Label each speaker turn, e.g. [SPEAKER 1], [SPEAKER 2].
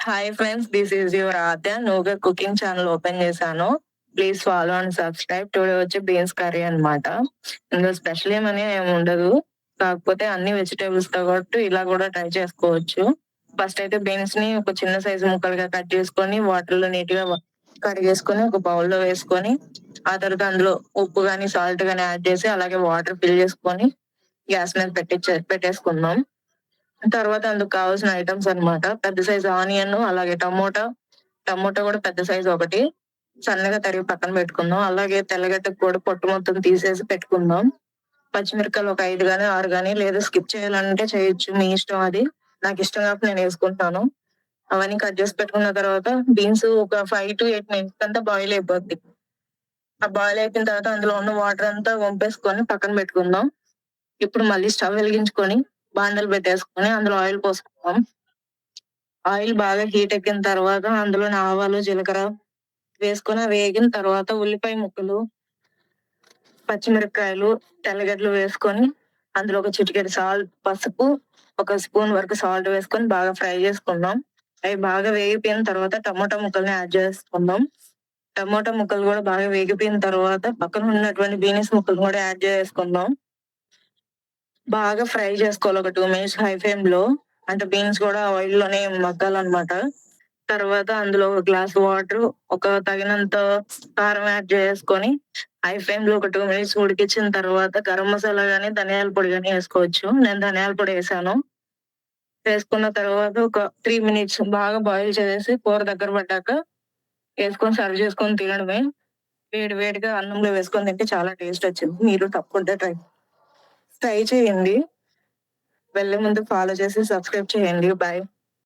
[SPEAKER 1] Hi friends, this is your Aadya. నువ్వుగా cooking channel open చేశాను. Please follow and subscribe. Today వచ్చి beans curry అన్నమాట. ఇందులో స్పెషల్ ఏమని ఏముండదు. కాకపోతే అన్ని వెజిటబుల్స్‌తో కాబట్టి ఇలా కూడా ట్రై చేసుకోవచ్చు. ఫస్ట్ అయితే బీన్స్‌ని ఒక చిన్న సైజు ముక్కలుగా కట్ చేసుకొని, వాటర్‌లో నీట్‌గా కడిగేసుకొని, ఒక బౌల్‌లో వేసుకొని, ఆ తర్వాత అందులో ఉప్పు గాని, సాల్ట్ గాని యాడ్ చేసి, అలాగే వాటర్ ఫిల్ చేసుకొని, గ్యాస్ మీద పెట్టేసుకుందాం. తర్వాత అందుకు కావాల్సిన ఐటెమ్స్ అన్నమాట. పెద్ద సైజు ఆనియన్, అలాగే టమోటా కూడా పెద్ద సైజు ఒకటి సన్నగా తరిగి పక్కన పెట్టుకుందాం. అలాగే తెల్లగడ్డకు కూడా పొట్టు మొత్తం తీసేసి పెట్టుకుందాం. పచ్చిమిరపకాయలు ఒక 5 గాని, 6 గాని, లేదా స్కిప్ చేయాలంటే చేయొచ్చు. మీ ఇష్టం అది. నాకిష్టం కాబట్టి నేనేసుకుంటున్నాను. అవన్నీ కట్ చేసి పెట్టుకున్న తర్వాత బీన్స్ ఒక 5-8 మినిట్స్ అంతా బాయిల్ అయిపోద్ది. ఆ బాయిల్ అయిపోయిన తర్వాత అందులో ఉన్న వాటర్ అంతా వంపేసుకొని పక్కన పెట్టుకుందాం. ఇప్పుడు మళ్ళీ స్టవ్ వెలిగించుకొని బాండలు పెట్టేసుకొని అందులో ఆయిల్ పోసుకుందాం. ఆయిల్ బాగా హీట్ ఎక్కిన తర్వాత అందులోని ఆవాలు, జీలకర్ర వేసుకొని అవి వేగిన తర్వాత ఉల్లిపాయ ముక్కలు, పచ్చిమిరపకాయలు, తెల్లగడ్డలు వేసుకొని అందులో ఒక చిటికెడు పసుపు, ఒక స్పూన్ వరకు సాల్ట్ వేసుకొని బాగా ఫ్రై చేసుకుందాం. అవి బాగా వేగిపోయిన తర్వాత టమోటా ముక్కల్ని యాడ్ చేసుకుందాం. టమోటా ముక్కలు కూడా బాగా వేగిపోయిన తర్వాత పక్కన ఉన్నటువంటి బీన్స్ ముక్కలు కూడా యాడ్ చేసుకుందాం. బాగా ఫ్రై చేసుకోవాలి ఒక 2 మినిట్స్ హై ఫ్లేమ్‌లో. అంటే బీన్స్ కూడా ఆయిల్‌లోనే మగ్గాలన్నమాట. తర్వాత అందులో ఒక గ్లాస్ వాటర్, ఒక తగినంత కారం యాడ్ చేసుకొని హై ఫ్లేమ్‌లో ఒక 2 మినిట్స్ ఉడికించిన తర్వాత గరం మసాలా గాని, ధనియాల పొడి గాని ఏసుకోవచ్చు. నేను ధనియాల పొడి ఏసాను. వేసుకున్న తర్వాత ఒక 3 మినిట్స్ బాగా బాయిల్ చేసేసి కూర దగ్గర పడ్డాక ఏసుకొని సర్వ్ చేసుకొని తినడమే. వేడి వేడిగా అన్నంలో వేసుకొని తింటే చాలా టేస్ట్ వచ్చింది. మీరు తప్పకుండా ట్రై చేయండి. వెళ్ళే ముందు ఫాలో చేసి సబ్స్క్రైబ్ చేయండి. బాయ్.